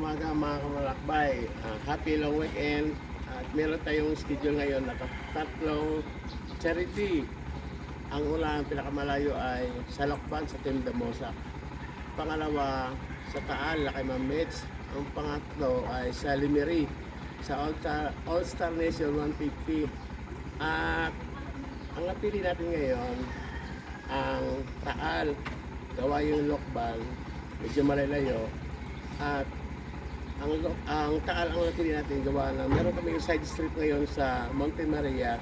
umaga mga kamalakbay. Happy long weekend. At meron tayong schedule ngayon na tatlong charity. Ang unang pinakamalayo ay sa Lokban sa Tindamosa. Pangalawa sa Taal, kay Ma'am Mitch. Ang pangatlo ay sa Limeri sa All Star Nation 150. At ang napili natin ngayon ang Taal. Gawa yung Lokban, medyo malalayo. At ang Taal ang napili natin gawa na meron kami yung side street ngayon sa Monte Maria,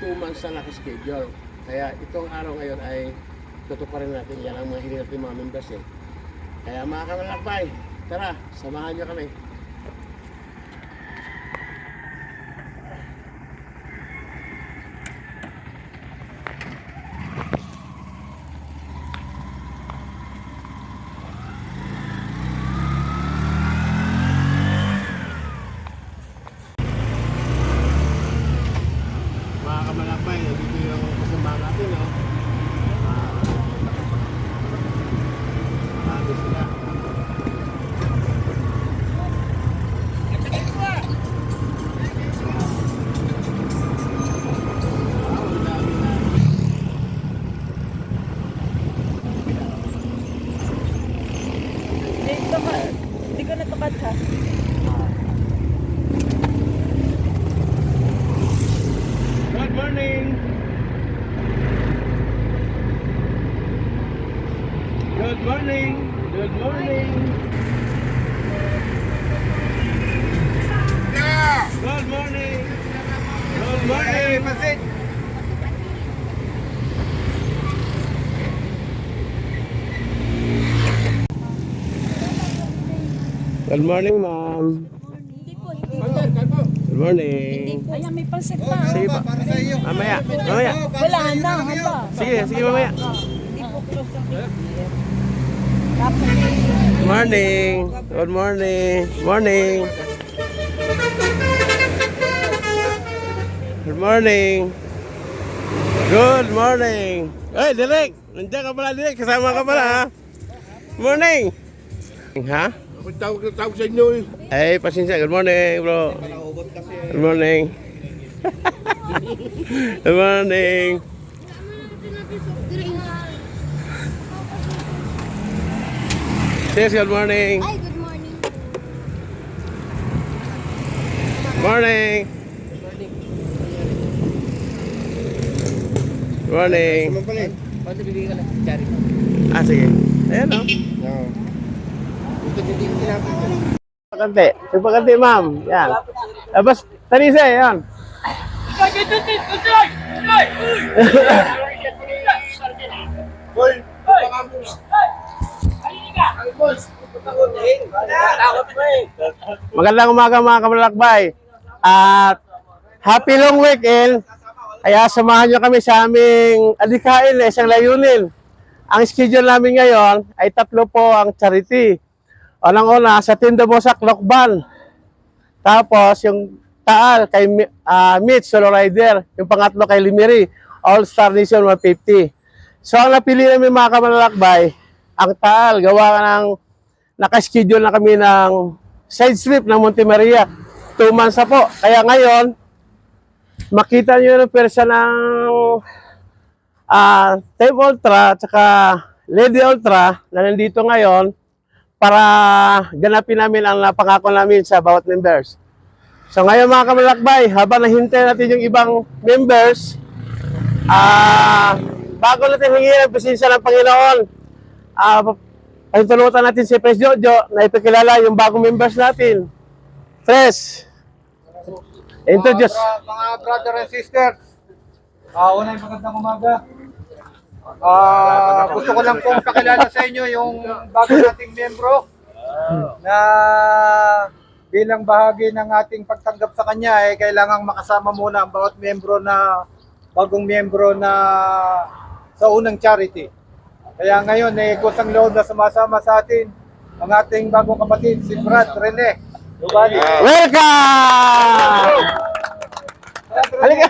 2 months na nakaschedule. Kaya itong araw ngayon ay tutuparin natin yan ang mga hiling natin mga members eh. Kaya mga kamalakbay, tara, samahan nyo kami. Mga kamalakbay, dito yung kasama natin, no? Marami sila. Ang dami na. Hindi ko natupad ha. Good morning! Good morning! Good morning! Good morning! Good morning! Pasit! Good morning, ma'am. Hindi po, hindi po. Good morning. Ayan, may pansit pa. Sige pa. Mamaya. Mamaya. Wala na, hala. Sige, sige mamaya. Hindi po close ang video. Tapos, Good morning. Good morning. Morning. Good morning. Good morning. Hey, Derek. Nandiyan ka pala, Derek. Kasama ka pala, ha? Morning. Ha? Ako tawag sa inyo eh. Ay, pasensya. Good morning, bro. Good morning. Good morning. Sis, good morning. Hi, good morning. Morning. Good morning. Naman pala eh. Pwede bibigyan ka lang si Chari. Ah, sige. Ayan, o. Oo. Ito hindi ko tinapin. Pagkante. Pagkante, ma'am. Yan. Tapos, tanisa, yan. Hoy! Magandang umaga mga kamalakbay. At happy long weekend. Kaya samahan nyo kami sa aming adikain na isang layunin. Ang schedule namin ngayon ay 3 po ang charity. Unang-una sa Tindamosa, Lokban. Tapos yung Taal kay Mitch, solo rider. Yung pangatlo kay Limeri, All Star Nation 150. So ang napili namin mga kamalakbay, ang Taal, gawa ng naka-schedule na kami ng side strip ng Monte Maria. 2 months na po. Kaya ngayon, makita nyo yung persa ng Team Ultra at saka Lady Ultra na nandito ngayon para ganapin namin ang napangako namin sa bawat members. So ngayon mga kamalakbay, habang nahintay natin yung ibang members, bago natin hingin ang presensya ng Panginoon, pahintulutan natin si Pres Jojo na ipakilala yung bagong members natin. Pres, introduce. Mga brother and sisters, unang magandang umaga. Gusto ko lang pong pakilala sa inyo yung bago nating membro na bilang bahagi ng ating pagtanggap sa kanya kailangang makasama muna ang bawat membro na bagong membro na sa unang charity. Kaya ngayon kusang loob na sumasama sa atin ang ating bagong kapatid si Brad Rene. Welcome! Halika!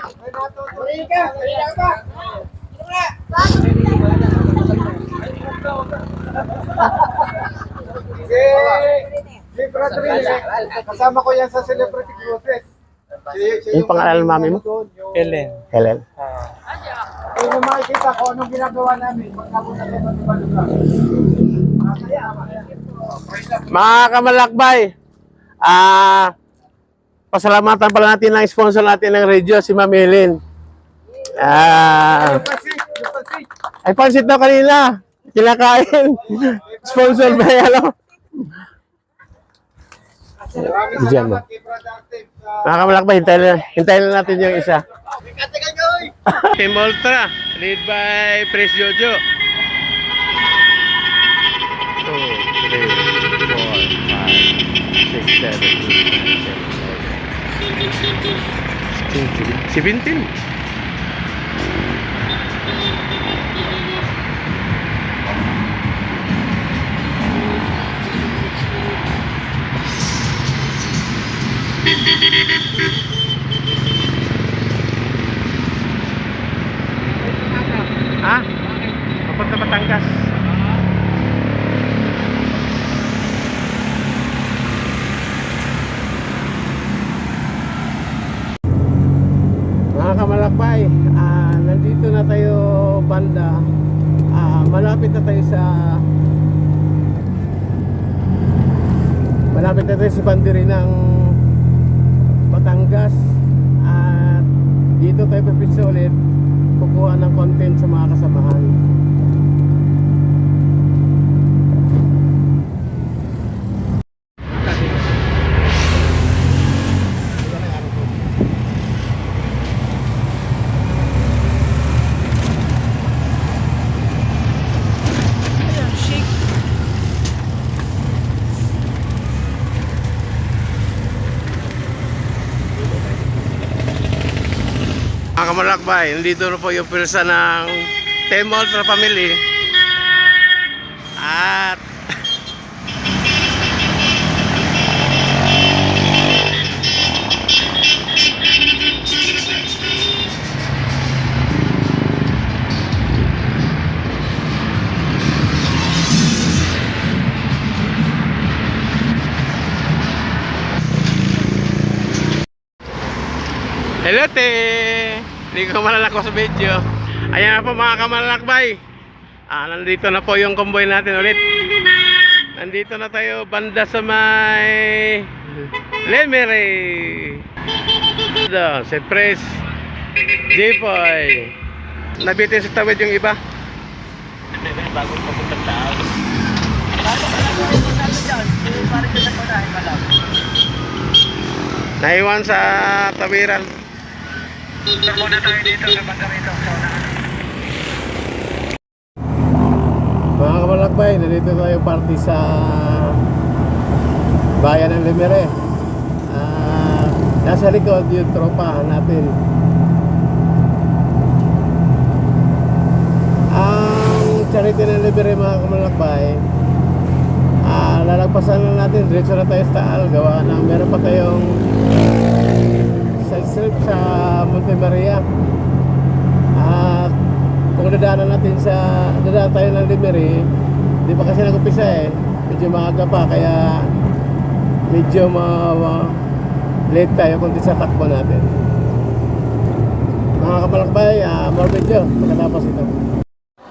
Si Si Brother Ray, kasama ko yan sa Celebrity Cruises. Yung pangalan ng mami mo? Ellen. Helen. Kung mo makikita ko anong ginagawa namin pag napunta sa iba't ibang lugar. Mga kamalakbay, pasalamatan pala natin ng sponsor natin ng radio, si Ma'am Helen. Ay, pansit daw kanina. Kinakain. Sponsor ba yan, ano? Maraming Diyan mo. salamat kay Brother Active. Mga kamalakbay, hintayin lang natin yung isa. Team Ultra, lead by Pres Jojo. 2, 3, 4, 5, 6, 7, 8, 9, 10, 11, 17. Ha? Papunta Batangas. Mga kamalakbay, nandito na tayo banda. Malapit na tayo sa boundary ng Batangas. At dito tayo pipisa ulit, kukuha ng content sa mga kasamahan. Mga kamalakbay, nandito na po yung pwersa ng Team Ultra Family. At hello te! Hindi ko malalako sa video. Ayan na po mga kamalakbay. Nandito na po yung convoy natin ulit. Nandito na tayo banda sa may Lemery. Si Pres J-Boy. Nabitin sa tawid yung iba. Bagong papuntang taas. Naiwan sa tawiran. Muna tayo dito sa Bangarito. Mga kamalakbay, nandito tayo party sa bayan ng Lemery. Nasa likod yung tropa natin. Ang charity ng Lemery mga kamalakbay, lalagpasan na natin, diretso na tayo sa Taal. Gawa na meron pa tayong side strip sa Monte Maria. At kung dadaanan tayo ng Lemery, di pa kasi nag-upisa medyo maaga pa, kaya medyo late tayo kundi sa takbo natin. Mga kamalakbay, more video pagkatapos ito.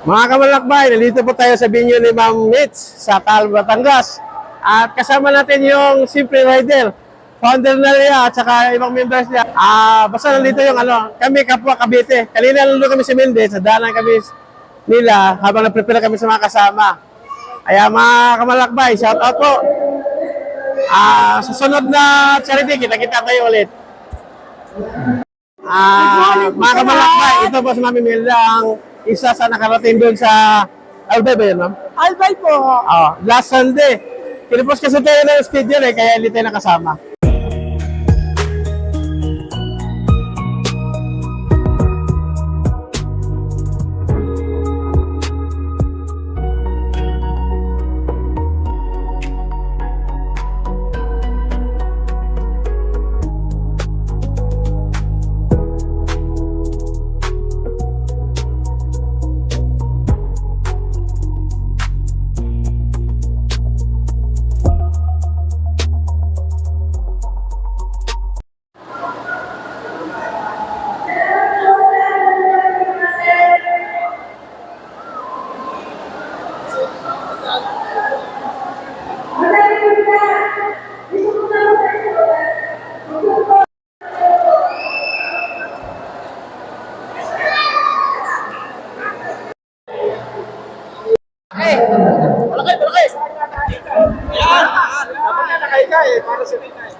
Mga kamalakbay, nandito po tayo sa binyo ni Ma'am Mitch sa Taal, Batangas. At kasama natin yung Simple Rider, founder na niya at saka ibang members niya. Basta nandito yung kami kapwa Cavite. Kanina nandito kami sa Mendez, sa daanan kami nila habang nag-prepare kami sa mga kasama. Kaya mga kamalakbay, shout out po. Sa sunod na charity, kita-kita tayo ulit. Mga kamalakbay, ito po si Mami Milda, ang isa sa nakarating doon sa Albay ba yun, ma'am? Albay po. Last Sunday. Kinipos kasi tayo ng schedule kaya hindi tayo nakasama. Malaki, malaki! Dapat na nakahiga eh, para sa nina eh.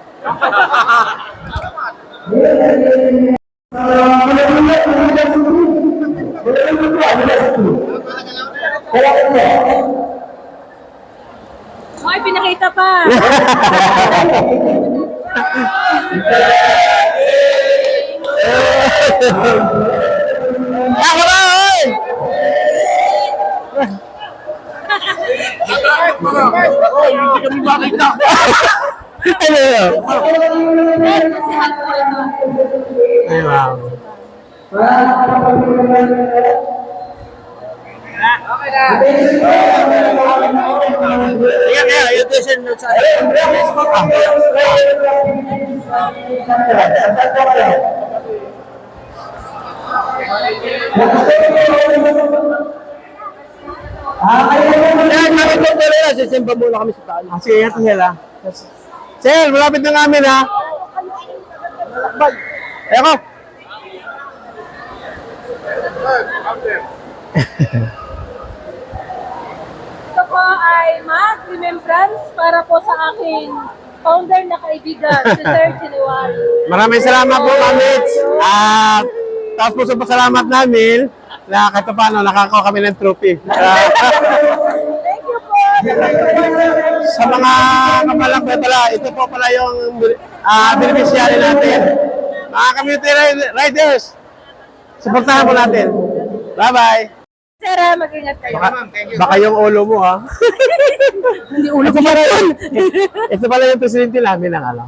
Ay, pinakita pa. Ako na, oy! Hindi kami makita. Ano yun? Si Hanko ito. Ay, wow. Kaya kaya, yung tuition notes sa Yan, kami po pala na. Sisimba muna kami sa taal. Sige, ingat nila. Sir, malapit na namin ha. Eko. Ito po ay remembrance para po sa aking founder na kaibigan, si Sir January. Maraming salamat po, Mamits. At tapos po sa pasalamat namin na kahit pa paano nakakuha kami ng trophy. Thank you po. Sa mga kamalakbay pala, ito po pala yung beneficiary natin. Mga community riders, supportahan po natin. Bye-bye. Sir, mag-ingat kayo. Baka yung ulo mo, ha? Hindi ulo Ito pala yun. Ito pala yung presidente namin ng ano.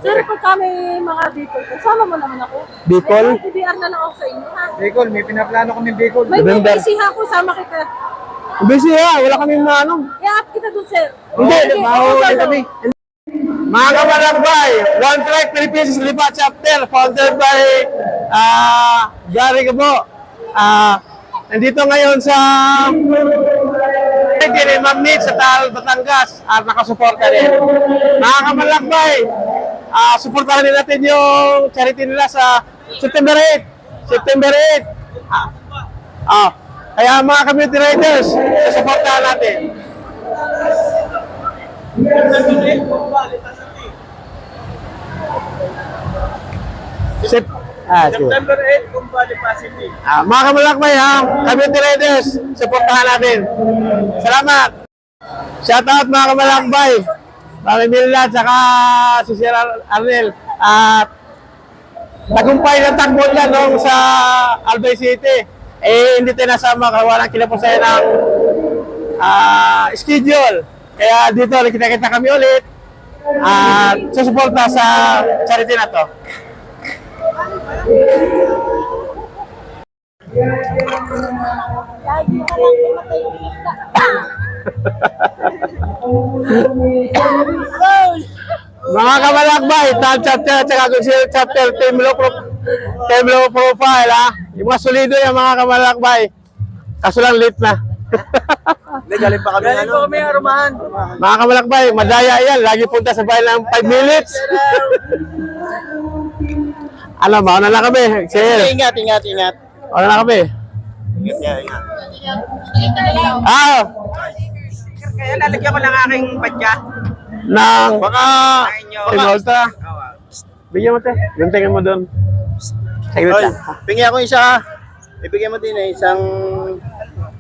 Sir, pag kami mga Bicol, sama mo naman ako. Bicol? May TBR na lang ako sa inyo, ha? Bicol, may pinaplano kami Bicol. May November. busy ha ako, sama kita. Busy ha, wala kaming ano. I-up kita dun, sir. Hindi, Okay, mahuli okay, kami. Mga kamalakbay, One Track Philippines Lipa Chapter, founded by Gary Gabo. Nandito ngayon sa ni Ma'am Nate sa Taal, Batangas at nakasuporta rin. Mga kamalakbay, suportahan din natin yung charity nila sa September 8. September 8. Kaya mga community riders, suportahan natin. September 8, Kumbali Pacific. Mga kamalakbay ha, community riders, suportahan natin. Salamat! Shout out mga kamalakbay. Mami Milad, saka si Sir Arnel. At tagumpay ng takbo dyan nung sa Albay City. Hindi tayo nasama, kawa ng kinapusay ng schedule. Kaya dito, nakita-kita kami ulit. At susuporta sa charity na to. Lagi ka lang pumatay yung isda. Mga kamalakbay, Tal Chapter at saka Conceal Chapter, Team Low Profile ha. Yung mga solido yung mga kamalakbay. Kaso lang late na. Galing pa kami arumahan. Mga kamalakbay, madaya yan. Lagi punta sa bayan ng 5 minutes. Alam mo, na lang kami. Sir, Ingat. na lang kami. Ingat. Kaya lalagyan ko lang aking badya. Nang Baka Pinolta. Bigyan mo te. Guntingin mo doon. Saglit Oy, lang. bigyan ako isa. Ibigay mo din isang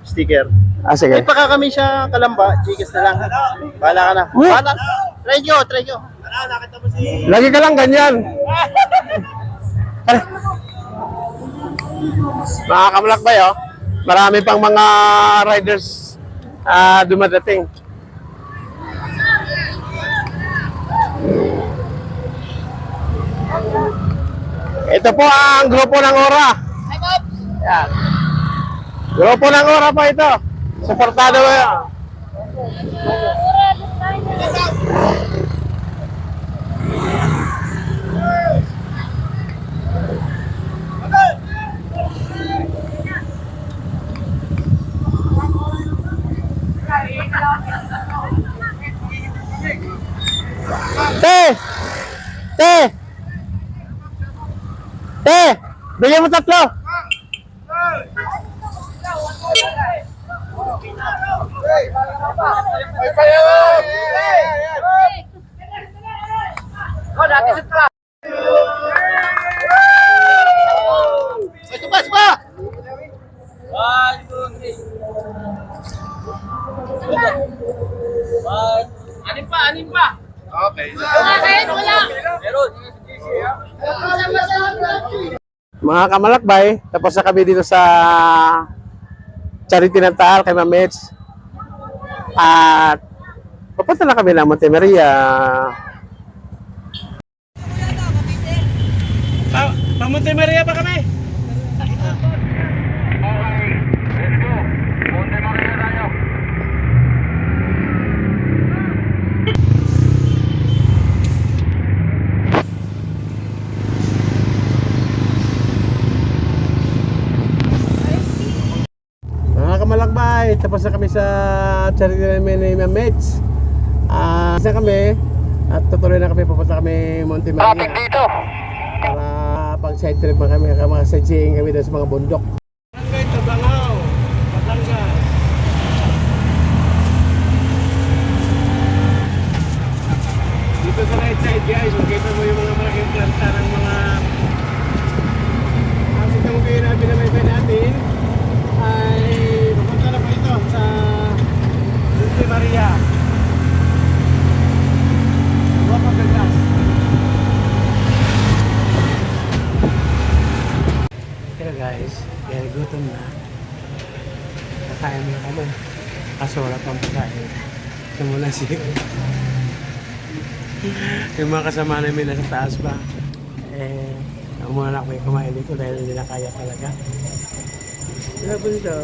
sticker. Sige. May paka kami sa Kalamba, Gcash na lang. Bahala ka na. Bahala. Try nyo. Nakita mo si... Lagi ka lang ganyan. Tara. Mga kamalakbay, oh. Marami pang mga riders dumadating. Ito po ang grupo ng Ora. Yan. Grupo ng Ora po ito. Suportado mo yan. Te, bigyan mo 3. Mga kamalakbay, tapos na kami dito sa Charity ng Taal kay Ma'am Mitch. At papunta na kami ng Montemaria. Pa Montemaria pa kami? Mga kamalakbay, tapos na kami sa charity namin ni Ma'am Mitch. Isa kami at tutuloy na kami, pupunta kami Montemaria. Traffic dito! Para pag side trip pa kami, mga sightseeing kami doon sa mga bundok. Barangay Tabangaw, Batangas. Dito sa right side guys, makita mo yung mga malaking planta ng mga itong kayo na binabay natin ay pupunta na po ito sa Montemaria. Walk of the Glass. Pero guys, kaya gutom na. Kakain na kami. Kaso wala pang pagkain. Ito muna siya. Yung mga kasama namin nasa taas pa. Muna na kami kumain dito dahil hindi na kaya talaga. Wala po dito.